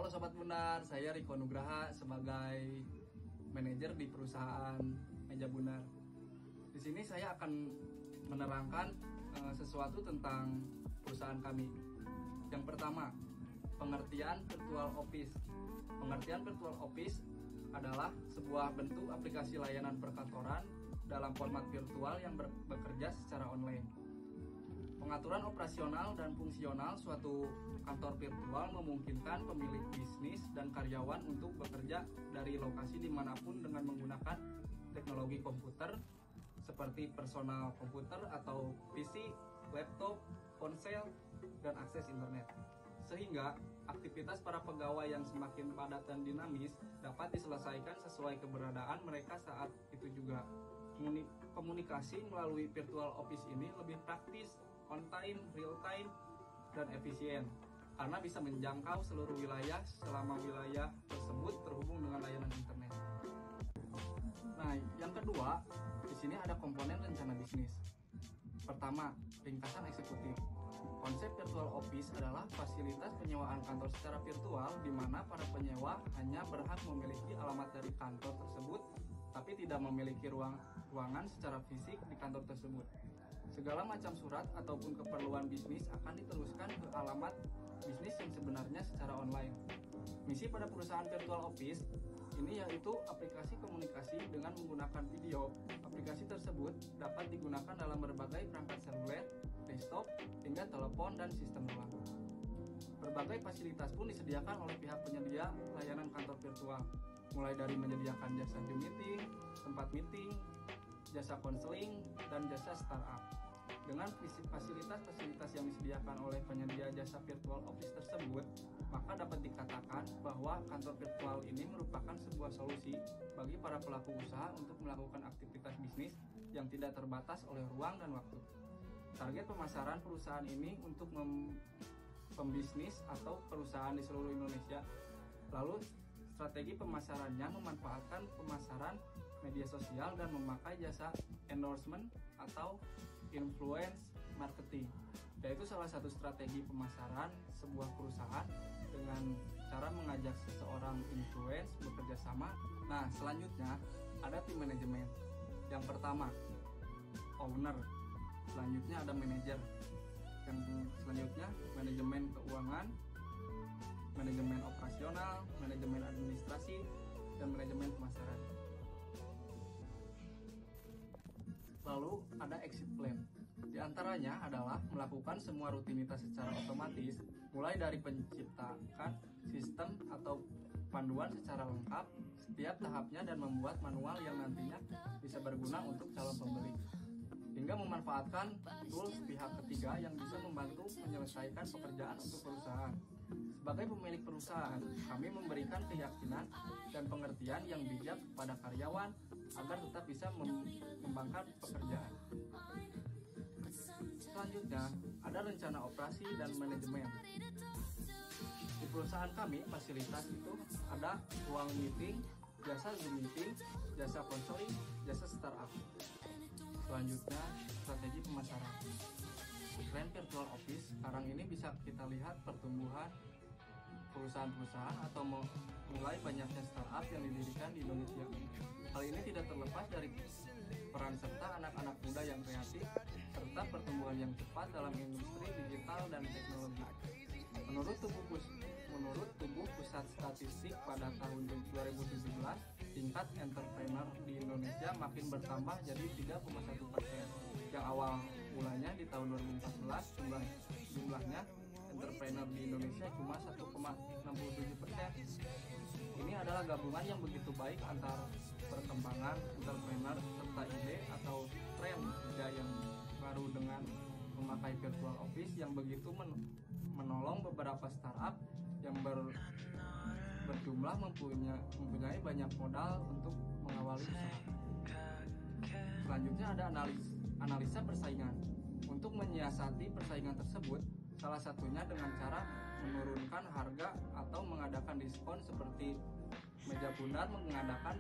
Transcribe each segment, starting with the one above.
Halo Sobat Bunar, saya Riko Nugraha sebagai manajer di perusahaan Meja Bunar. Di sini saya akan menerangkan sesuatu tentang perusahaan kami. Yang pertama, pengertian virtual office. Pengertian virtual office adalah sebuah bentuk aplikasi layanan perkantoran dalam format virtual yang bekerja secara online. Pengaturan operasional dan fungsional suatu kantor virtual memungkinkan pemilik bisnis dan karyawan untuk bekerja dari lokasi dimanapun dengan menggunakan teknologi komputer seperti personal komputer atau PC, laptop, ponsel, dan akses internet. Sehingga aktivitas para pegawai yang semakin padat dan dinamis dapat diselesaikan sesuai keberadaan mereka saat itu juga. Komunikasi melalui virtual office ini lebih praktis, on time, real time, dan efisien karena bisa menjangkau seluruh wilayah selama wilayah tersebut terhubung dengan layanan internet. Nah, yang kedua, di sini ada komponen rencana bisnis. Pertama, ringkasan eksekutif. Konsep virtual office adalah fasilitas penyewaan kantor secara virtual di mana para penyewa hanya berhak memiliki alamat dari kantor tersebut tapi tidak memiliki ruangan secara fisik di kantor tersebut. Segala macam surat ataupun keperluan bisnis akan diteruskan ke alamat bisnis yang sebenarnya secara online. Misi pada perusahaan virtual office ini yaitu aplikasi komunikasi dengan menggunakan video. Aplikasi tersebut dapat digunakan dalam berbagai perangkat seluler, desktop, hingga telepon dan sistem ruang. Berbagai fasilitas pun disediakan oleh pihak penyedia layanan kantor virtual, mulai dari menyediakan jasa Zoom meeting, tempat meeting, jasa konseling, dan jasa startup. Dengan fasilitas-fasilitas yang disediakan oleh penyedia jasa virtual office tersebut, maka dapat dikatakan bahwa kantor virtual ini merupakan sebuah solusi bagi para pelaku usaha untuk melakukan aktivitas bisnis yang tidak terbatas oleh ruang dan waktu. Target pemasaran perusahaan ini untuk pembisnis atau perusahaan di seluruh Indonesia. Lalu strategi pemasarannya memanfaatkan pemasaran media sosial dan memakai jasa endorsement atau influence marketing, yaitu salah satu strategi pemasaran sebuah perusahaan dengan cara mengajak seseorang influence bekerja sama. Nah, selanjutnya ada tim manajemen. Yang pertama, owner. Selanjutnya ada manajer. Yang selanjutnya manajemen keuangan, manajemen operasional, manajemen administrasi, dan manajemen pemasaran. Lalu ada exit plan. Di antaranya adalah melakukan semua rutinitas secara otomatis, mulai dari penciptakan sistem atau panduan secara lengkap setiap tahapnya dan membuat manual yang nantinya bisa berguna untuk calon pembeli, hingga memanfaatkan tools pihak ketiga yang bisa membantu menyelesaikan pekerjaan untuk perusahaan. Sebagai pemilik perusahaan, kami memberikan keyakinan dan pengertian yang bijak kepada karyawan agar tetap bisa mengembangkan pekerjaan. Selanjutnya, ada rencana operasi dan manajemen. Di perusahaan kami, fasilitas itu ada ruang meeting, jasa Zoom meeting, jasa konseling, jasa startup. Selanjutnya, strategi pemasaran. Tren virtual office sekarang ini bisa kita lihat pertumbuhan perusahaan-perusahahan atau mulai banyaknya startup yang didirikan di Indonesia. Hal ini tidak terlepas dari peran serta anak-anak muda yang kreatif serta pertumbuhan yang cepat dalam industri digital dan teknologi. Menurut Tubuh Pusat Statistik pada tahun 2017, tingkat entrepreneur di Indonesia makin bertambah jadi 3,1%. Yang awal mulanya di tahun 2014 jumlahnya entrepreneur di Indonesia cuma 1,67%. Ini adalah gabungan yang begitu baik antara perkembangan entrepreneur serta ide atau tren kerja yang baru dengan memakai virtual office yang begitu menolong beberapa startup yang berjumlah mempunyai banyak modal untuk mengawali usaha. Selanjutnya ada analisa persaingan. Untuk menyiasati persaingan tersebut, salah satunya dengan cara menurunkan harga atau mengadakan diskon seperti Meja Bunar mengadakan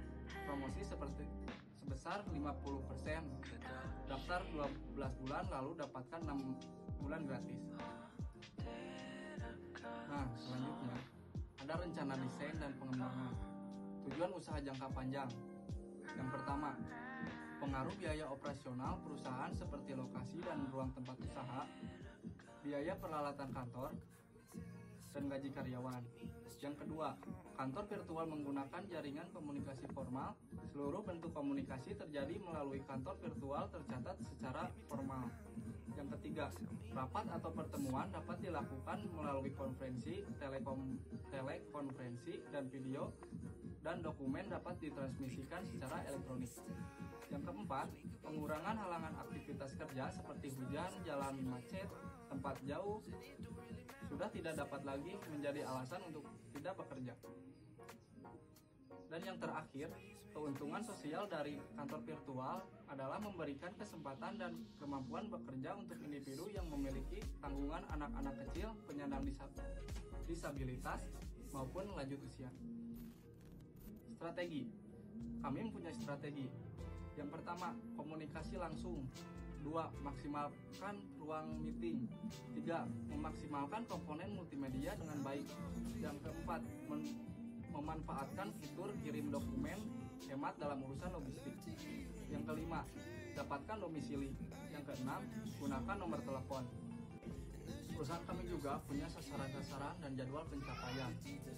promosi sebesar 50%. Daftar 12 bulan lalu dapatkan 6 bulan gratis. Nah, selanjutnya ada rencana desain dan pengembangan. Tujuan usaha jangka panjang. Yang pertama, pengaruh biaya operasional perusahaan seperti lokasi dan ruang tempat usaha, biaya peralatan kantor, dan gaji karyawan. Yang kedua, kantor virtual menggunakan jaringan komunikasi formal. Seluruh bentuk komunikasi terjadi melalui kantor virtual tercatat secara formal. Yang ketiga, rapat atau pertemuan dapat dilakukan melalui konferensi, telekonferensi, dan video, dan dokumen dapat ditransmisikan secara elektronik. Yang keempat, pengurangan halangan aktivitas kerja seperti hujan, jalan macet, tempat jauh sudah tidak dapat lagi menjadi alasan untuk tidak bekerja. Dan yang terakhir, keuntungan sosial dari kantor virtual adalah memberikan kesempatan dan kemampuan bekerja untuk individu yang memiliki tanggungan anak-anak kecil, penyandang disabilitas, maupun lanjut usia. Strategi. Kami mempunyai strategi. Yang pertama, komunikasi langsung. 2. Maksimalkan ruang meeting. 3. Memaksimalkan komponen multimedia dengan baik. Yang keempat, memanfaatkan fitur kirim dokumen, hemat dalam urusan logistik. Yang kelima, dapatkan domisili. Yang keenam, gunakan nomor telepon. Perusahaan kami juga punya sasaran-sasaran dan jadwal pencapaian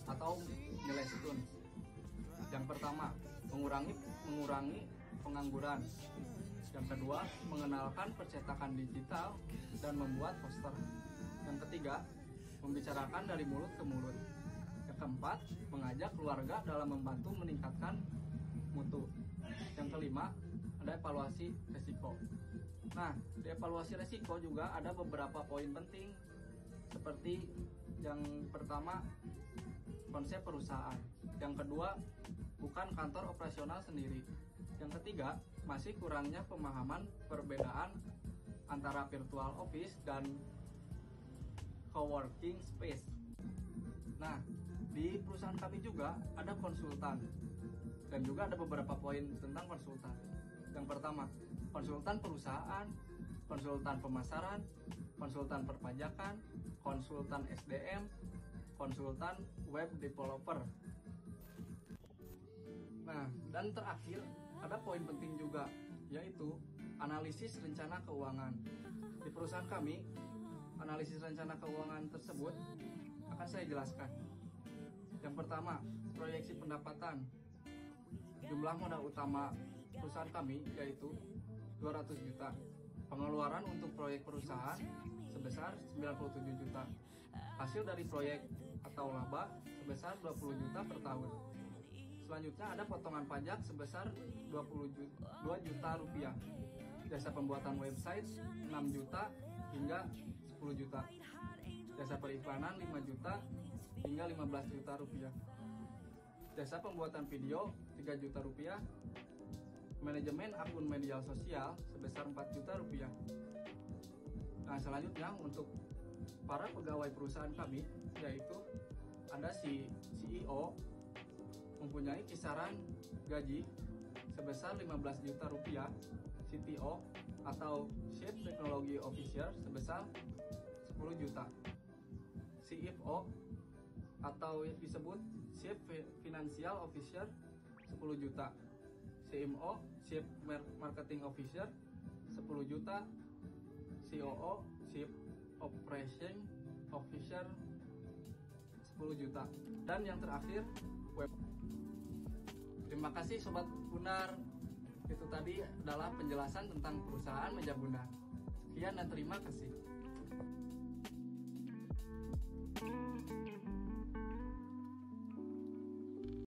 atau milestone. Yang pertama, mengurangi pengangguran. Yang kedua, mengenalkan percetakan digital dan membuat poster. Yang ketiga, membicarakan dari mulut ke mulut. Yang keempat, mengajak keluarga dalam membantu meningkatkan mutu. Yang kelima, ada evaluasi resiko. Nah, di evaluasi resiko juga ada beberapa poin penting, seperti yang pertama, konsep perusahaan. Yang kedua, bukan kantor operasional sendiri. Yang ketiga, masih kurangnya pemahaman perbedaan antara virtual office dan coworking space. Nah, di perusahaan kami juga ada konsultan dan juga ada beberapa poin tentang konsultan. Yang pertama, konsultan perusahaan, konsultan pemasaran, konsultan perpajakan, konsultan SDM, konsultan web developer. Nah, dan terakhir ada poin penting juga, yaitu analisis rencana keuangan. Di perusahaan kami, analisis rencana keuangan tersebut akan saya jelaskan. Yang pertama, proyeksi pendapatan. Jumlah modal utama perusahaan kami yaitu 200 juta. Pengeluaran untuk proyek perusahaan sebesar 97 juta. Hasil dari proyek atau laba sebesar 20 juta per tahun. Selanjutnya ada potongan pajak sebesar 2 juta rupiah. Jasa pembuatan website 6 juta hingga 10 juta. Jasa periklanan 5 juta hingga 15 juta rupiah. Jasa pembuatan video 3 juta rupiah. Manajemen akun media sosial sebesar 4 juta rupiah. Nah, selanjutnya untuk para pegawai perusahaan kami, yaitu ada si CEO mempunyai kisaran gaji sebesar 15 juta rupiah, CTO atau Chief Technology Officer sebesar 10 juta, CFO atau disebut Chief Financial Officer 10 juta, CMO Chief Marketing Officer 10 juta, COO Chief Operation Officer 10 juta, dan yang terakhir web. Terima kasih Sobat Bundar. Itu tadi adalah penjelasan tentang perusahaan Meja Bundar. Sekian dan terima kasih.